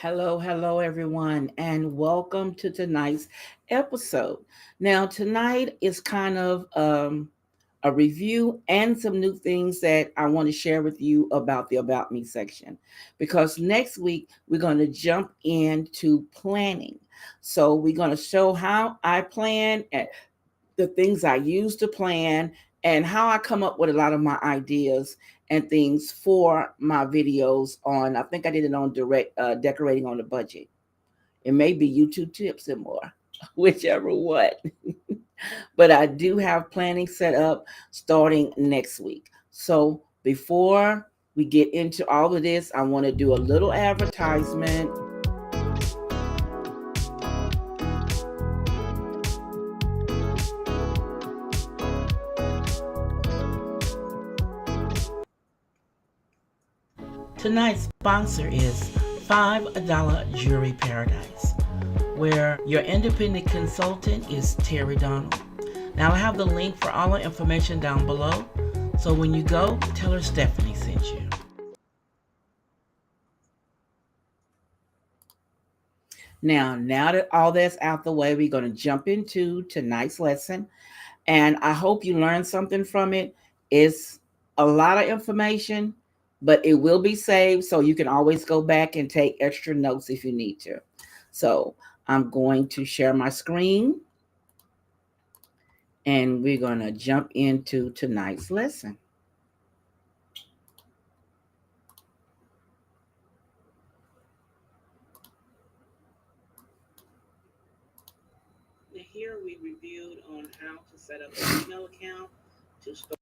Hello, everyone, and welcome to tonight's episode. Now, tonight is kind of a review and some new things that I want to share with you about the About Me section. Because next week, we're going to jump into planning. So, we're going to show how I plan and the things I use to plan and how I come up with a lot of my ideas and things for my videos on. I think I did it on direct decorating on the budget. It may be YouTube tips and more, whichever one. But I do have planning set up starting next week. So before we get into all of this, I want to do a little advertisement. Tonight's sponsor is $5 Jewelry Paradise, where your independent consultant is Terry Donald. Now, I have the link for all the information down below, so when you go, tell her Stephanie sent you. Now that all that's out the way, we're going to jump into tonight's lesson, and I hope you learned something from it. It's a lot of information, but it will be saved, so you can always go back and take extra notes if you need to. So I'm going to share my screen, and we're going to jump into tonight's lesson. Now here we reviewed on how to set up an email account to start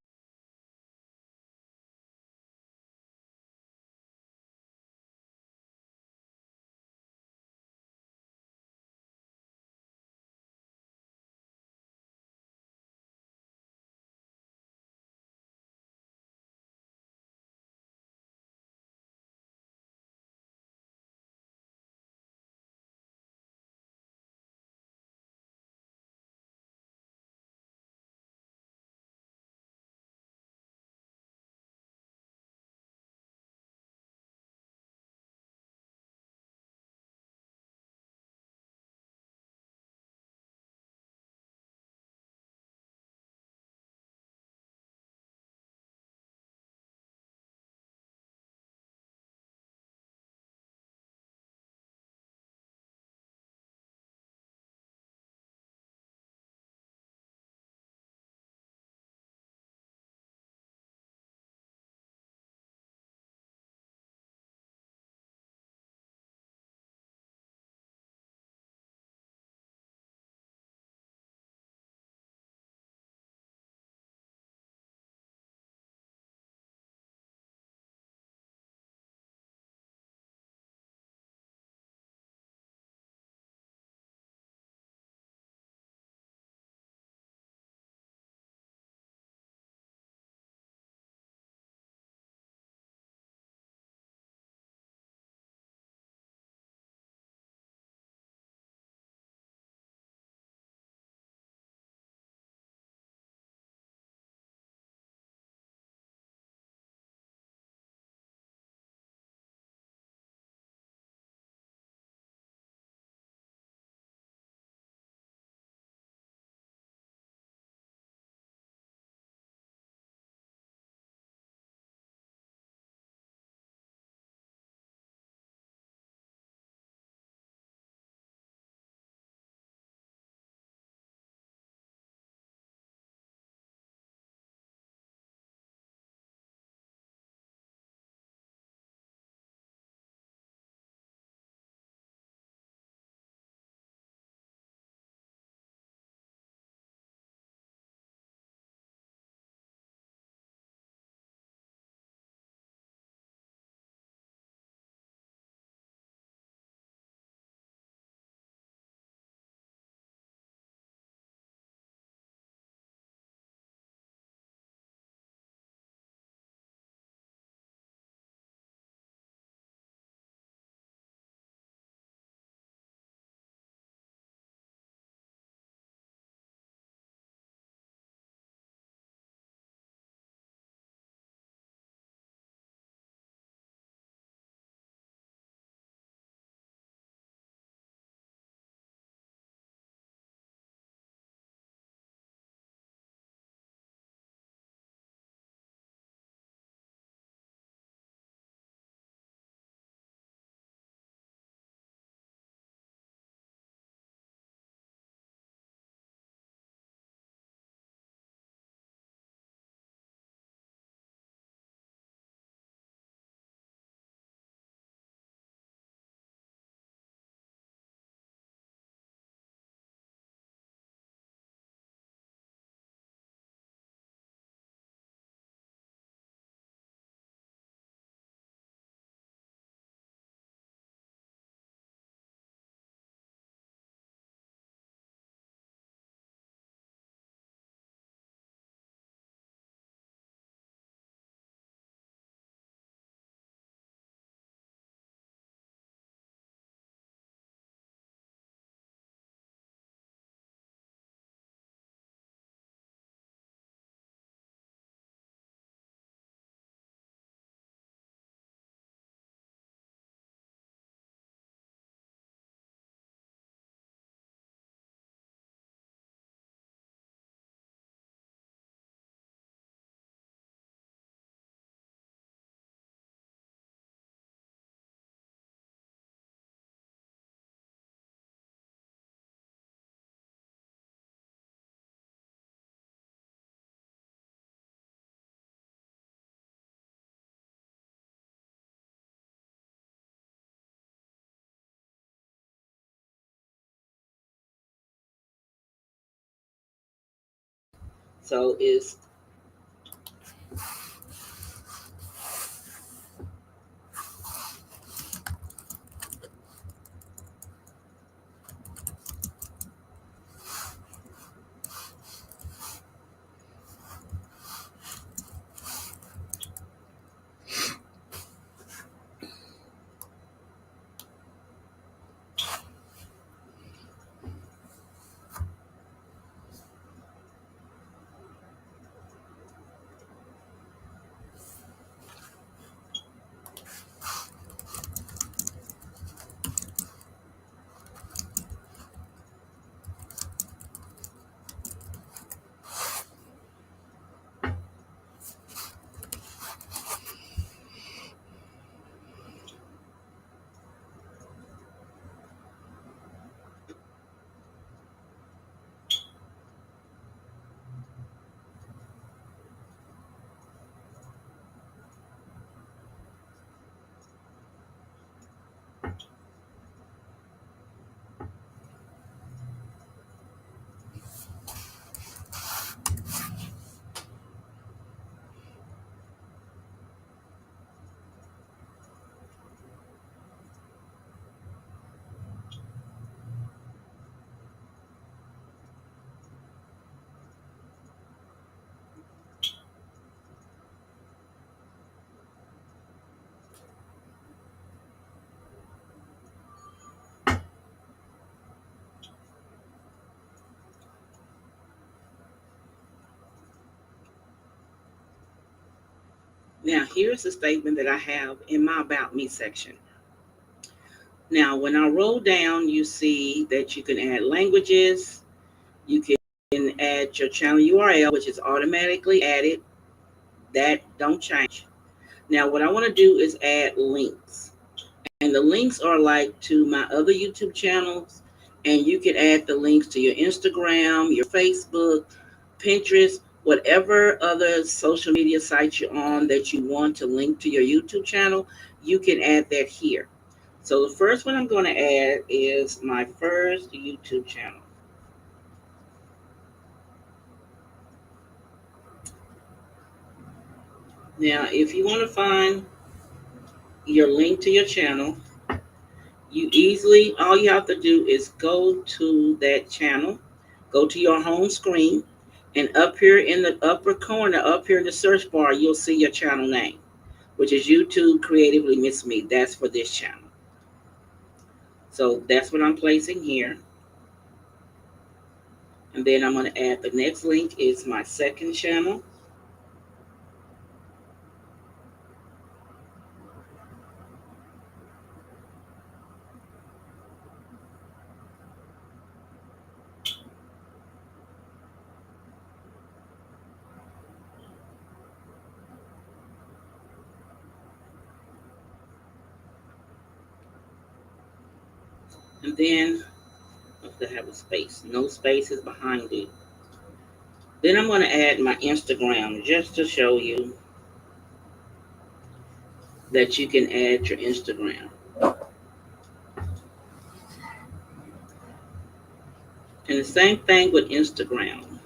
So it's now here's the statement that I have in my About Me section. Now, when I roll down, you see that you can add languages, you can add your channel URL, which is automatically added. That don't change. Now, what I want to do is add links. And the links are like to my other YouTube channels. And you can add the links to your Instagram, your Facebook, Pinterest, whatever other social media sites you're on that you want to link to your YouTube channel, you can add that here. So the first one I'm going to add is my first YouTube channel. Now, if you want to find your link to your channel, all you have to do is go to that channel, go to your home screen, and up here in the upper corner, up here in the search bar, you'll see your channel name, which is YouTube Creatively Miss Me. That's for this channel. So that's what I'm placing here. And then I'm going to add the next link is my second channel. And then I have to have a space. No spaces behind it. Then I'm going to add my Instagram just to show you that you can add your Instagram. And the same thing with Instagram.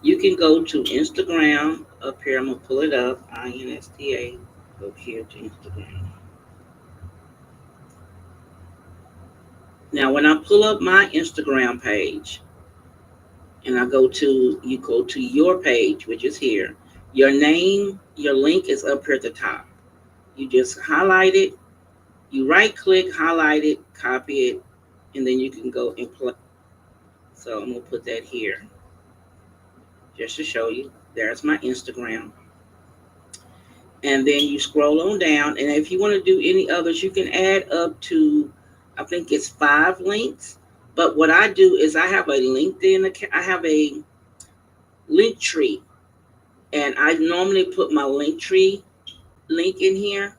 You can go to Instagram. Up here, I'm going to pull it up. INSTA. Go here to Instagram. Now, when I pull up my Instagram page, and you go to your page, which is here. Your name, your link is up here at the top. You just highlight it. You right click, highlight it, copy it, and then you can go and play. So I'm going to put that here just to show you. There's my Instagram. And then you scroll on down. And if you want to do any others, you can add up to, I think it's 5 links. But what I do is I have a LinkedIn account. I have a link tree. And I normally put my link tree link in here.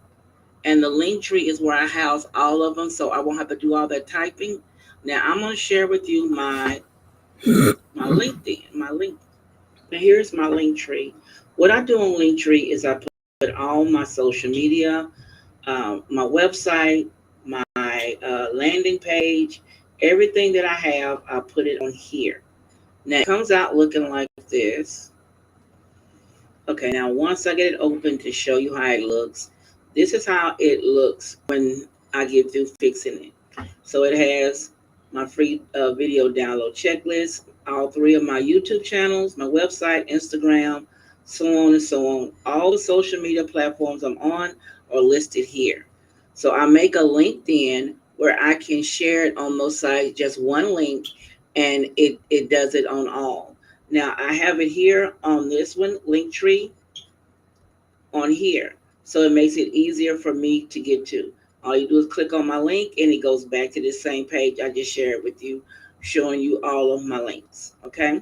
And the link tree is where I house all of them. So I won't have to do all that typing. Now I'm going to share with you my LinkedIn, my link. Now here's my link tree. What I do on Linktree is I put all my social media, my website, my landing page, everything that I have, I put it on here. Now it comes out looking like this. Okay, now once I get it open to show you how it looks, this is how it looks when I get through fixing it. So it has my free video download checklist, all three of my YouTube channels, my website, Instagram, so on and so on. All the social media platforms I'm on are listed here. So I make a link then where I can share it on those sites, just one link, and it does it on all. Now I have it here on this one, Linktree, on here. So it makes it easier for me to get to. All you do is click on my link and it goes back to the same page I just shared with you, showing you all of my links. Okay.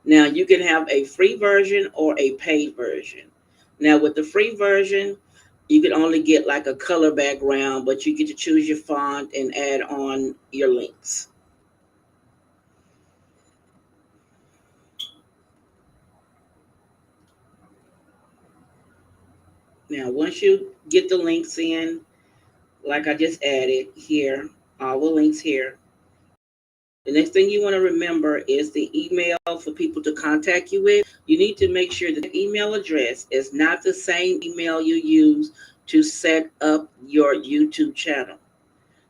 Now you can have a free version or a paid version. Now with the free version, you can only get like a color background, but you get to choose your font and add on your links. Now once you get the links in, like I just added here, all the links here, the next thing you want to remember is the email for people to contact you with. You need to make sure that the email address is not the same email you use to set up your YouTube channel,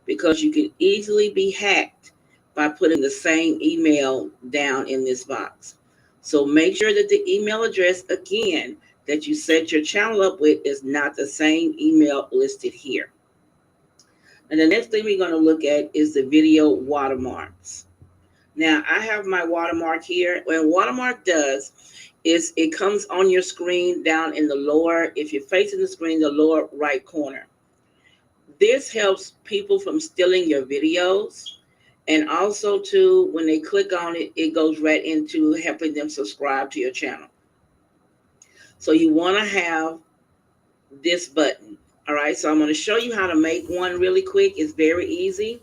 because you can easily be hacked by putting the same email down in this box. So make sure that the email address, again, that you set your channel up with is not the same email listed here. And the next thing we're going to look at is the video watermarks. Now I have my watermark here. What watermark does is it comes on your screen down in the lower, if you're facing the screen, the lower right corner. This helps people from stealing your videos. And also too, when they click on it, it goes right into helping them subscribe to your channel. So you want to have this button. All right, so I'm going to show you how to make one really quick. It's very easy.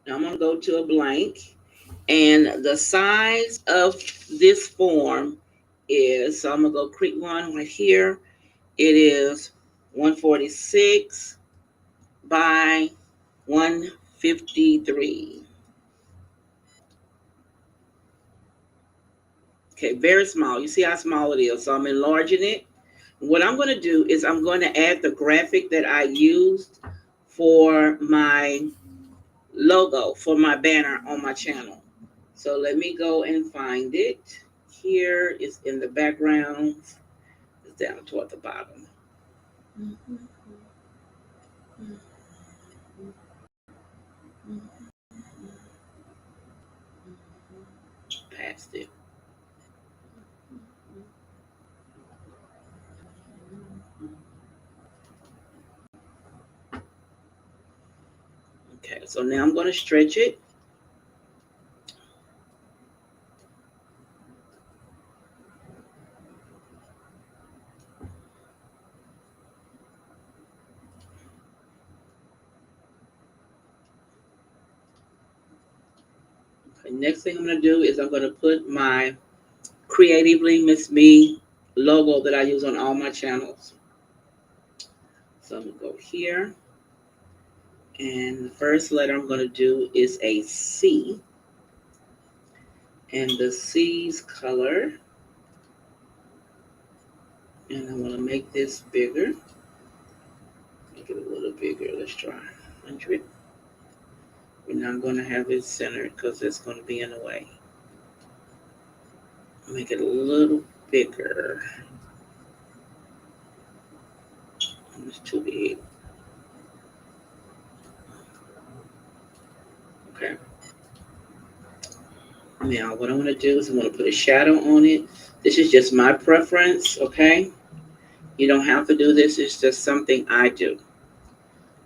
Now I'm going to go to a blank. And the size of this form is, so I'm going to go create one right here. It is 146 by 153. Okay, very small. You see how small it is. So I'm enlarging it. What I'm going to do is I'm going to add the graphic that I used for my logo, for my banner on my channel. So let me go and find it. Here it's in the background. It's down toward the bottom. Past it. Okay, so now I'm going to stretch it. Okay, next thing I'm going to do is I'm going to put my CreativelyMsMe logo that I use on all my channels. So I'm going to go here. And the first letter I'm going to do is a C. And the C's color. And I want to make this bigger. Make it a little bigger. Let's try 100. We're not going to have it centered because it's going to be in the way. Make it a little bigger. It's too big. Okay. Now what I'm going to do is I'm going to put a shadow on it. This is just my preference, okay? You don't have to do this. It's just something I do.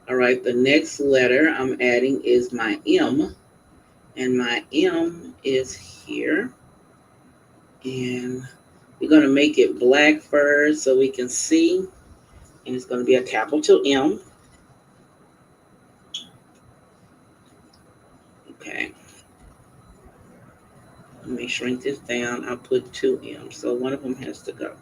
All right, the next letter I'm adding is my M. And my M is here. And we're going to make it black first so we can see. And it's going to be a capital M. Okay. Let me shrink this down. I'll put 2 M's. So one of them has to go.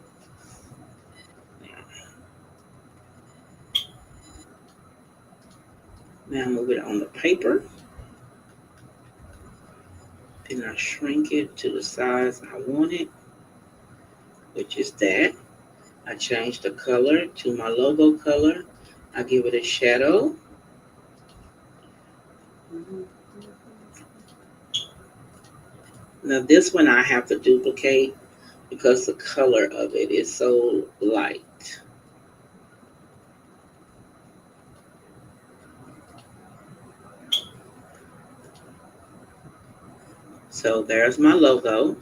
Now move it on the paper. Then I shrink it to the size I want it, which is that. I change the color to my logo color. I give it a shadow. Now this one I have to duplicate because the color of it is so light. So there's my logo.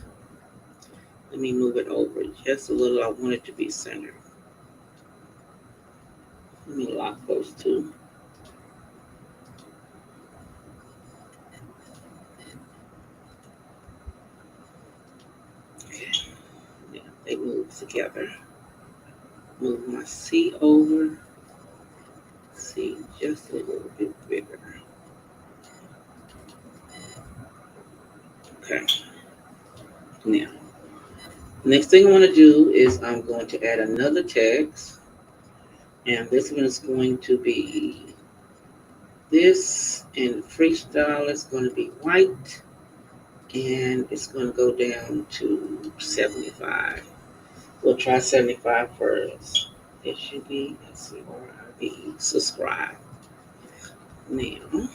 Let me move it over just a little. I want it to be centered. Let me lock those two. Okay. Yeah, they move together. Move my C over. C just a little bit bigger. Okay. Now, next thing I want to do is I'm going to add another text. And this one is going to be this, and freestyle is going to be white, and it's going to go down to 75. We'll try 75 first. It should be SCRIB, subscribe. Now, I'll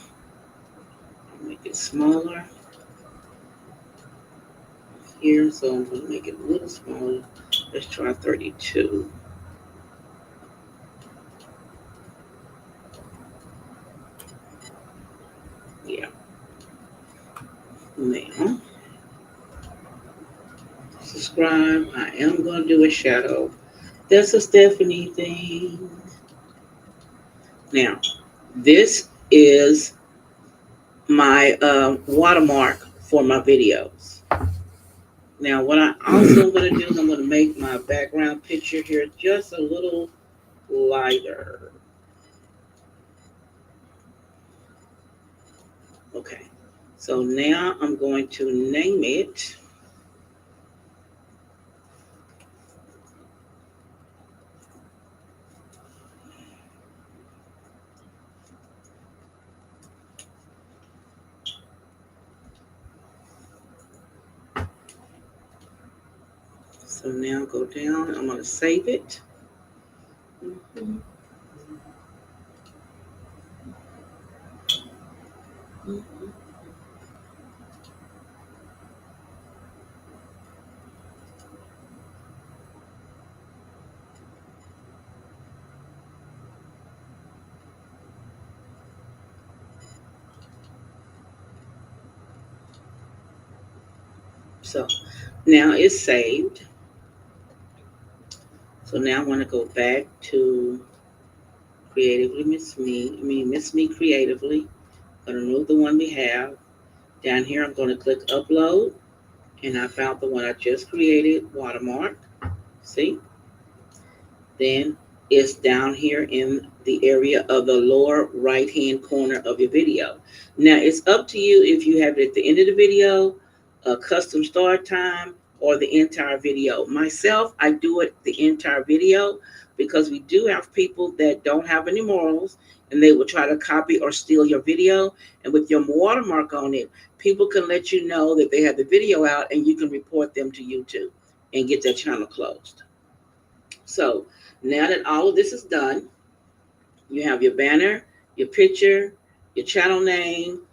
make it smaller here, so I'm going to make it a little smaller. Let's try 32. Yeah. Now, subscribe. I am going to do a shadow. That's a Stephanie thing. Now, this is my watermark for my videos. Now, what I also going to do is I'm going to make my background picture here just a little lighter. Okay, so now I'm going to name it. So now go down. I'm going to save it. So now it's saved. So now I want to go back to Creatively Miss Me. I mean, Miss Me Creatively. I'm going to remove the one we have. Down here, I'm going to click Upload. And I found the one I just created, watermark. See? Then it's down here in the area of the lower right hand corner of your video. Now it's up to you if you have it at the end of the video, a custom start time, or the entire video. Myself, I do it the entire video because we do have people that don't have any morals and they will try to copy or steal your video. And with your watermark on it, people can let you know that they have the video out and you can report them to YouTube and get their channel closed. So now that all of this is done, you have your banner, your picture, your channel name,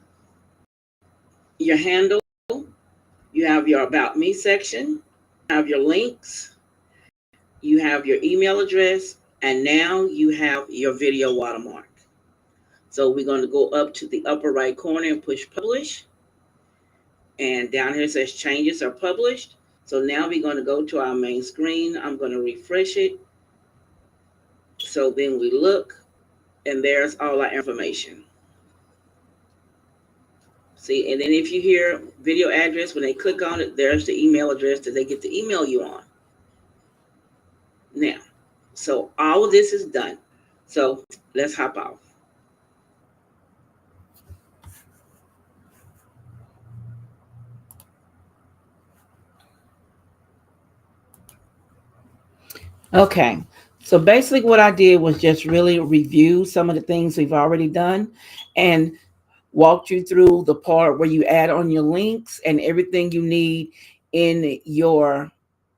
your handle, you have your About Me section, you have your links, you have your email address, and now you have your video watermark. So we're going to go up to the upper right corner and push publish. And down here it says changes are published. So now we're going to go to our main screen. I'm going to refresh it. So then we look, and there's all our information. See, and then if you hear video address, when they click on it, there's the email address that they get to email you on. Now, so all of this is done. So let's hop off. Okay, So basically, what I did was just really review some of the things we've already done and walked you through the part where you add on your links and everything you need in your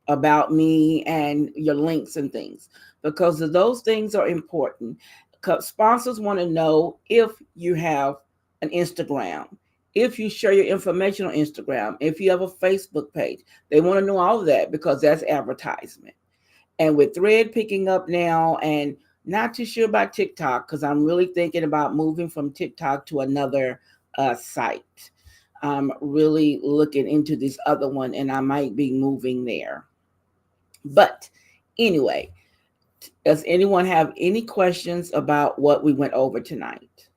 about me and your links and things, because those things are important. Because sponsors want to know if you have an Instagram, if you share your information on Instagram, if you have a Facebook page. They want to know all of that because that's advertisement. And with Thread picking up now, and not too sure about TikTok because I'm really thinking about moving from TikTok to another site. I'm really looking into this other one and I might be moving there. But anyway, does anyone have any questions about what we went over tonight?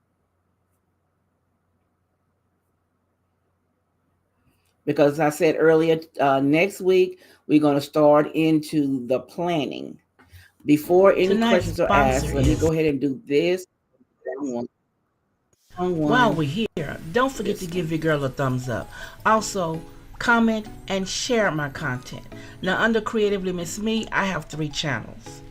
Because I said earlier, next week we're going to start into the planning. Before any Tonight's questions are sponsor asked, let me is go ahead and do this. While One. we're here, don't forget to This give one. your girl a thumbs up. Also, comment and share my content. Now, under Creatively Miss Me, I have 3 channels.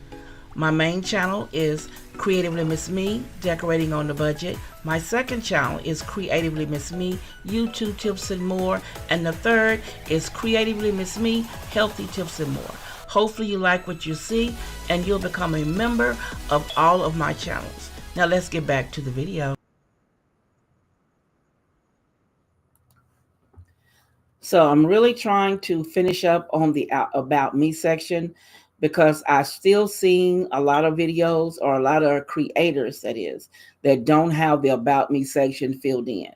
My main channel is Creatively Miss Me, Decorating on the Budget. My second channel is Creatively Miss Me, YouTube Tips and More. And the third is Creatively Miss Me, Healthy Tips and More. Hopefully you like what you see and you'll become a member of all of my channels. Now let's get back to the video. So I'm really trying to finish up on the about me section because I still seeing a lot of videos or a lot of creators that don't have the about me section filled in.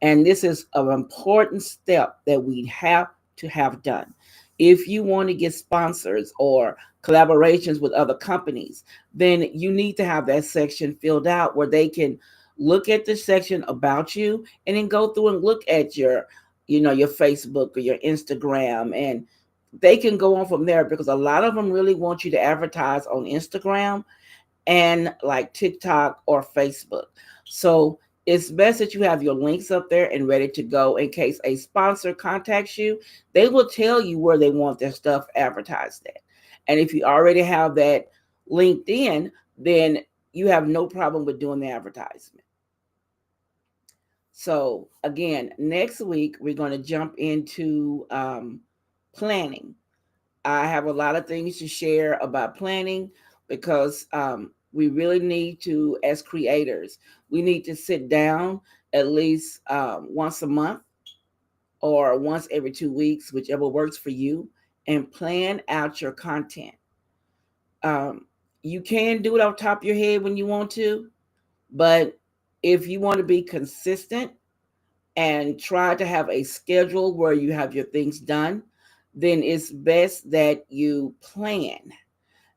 And this is an important step that we have to have done. If you want to get sponsors or collaborations with other companies, then you need to have that section filled out where they can look at the section about you and then go through and look at your Facebook or your Instagram, and they can go on from there because a lot of them really want you to advertise on Instagram and like TikTok or Facebook. So it's best that you have your links up there and ready to go in case a sponsor contacts you. They will tell you where they want their stuff advertised at. And if you already have that linked in, then you have no problem with doing the advertisement. So again, next week we're going to jump into planning. I have a lot of things to share about planning because we really need to, as creators, we need to sit down at least once a month or once every 2 weeks, whichever works for you, and plan out your content. Um, you can do it off the top of your head when you want to, but if you want to be consistent and try to have a schedule where you have your things done, then it's best that you plan.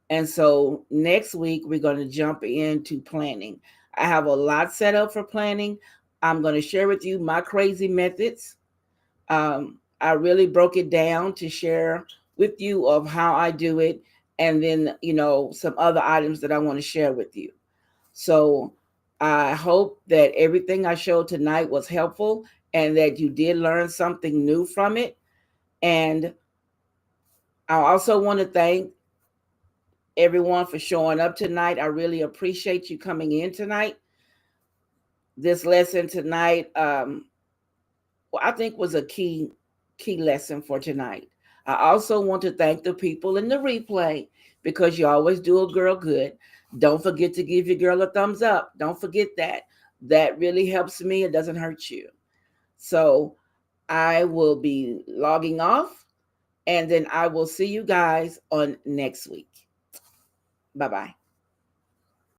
And so next week, we're going to jump into planning. I have a lot set up for planning. I'm going to share with you my crazy methods. I really broke it down to share with you of how I do it, and then, some other items that I want to share with you. So I hope that everything I showed tonight was helpful and that you did learn something new from it. And I also want to thank everyone for showing up tonight. I really appreciate you coming in tonight. This lesson tonight, I think was a key lesson for tonight. I also want to thank the people in the replay because you always do a girl good. Don't forget to give your girl a thumbs up. Don't forget that. That really helps me. It doesn't hurt you. So I will be logging off and then I will see you guys on next week. Bye bye.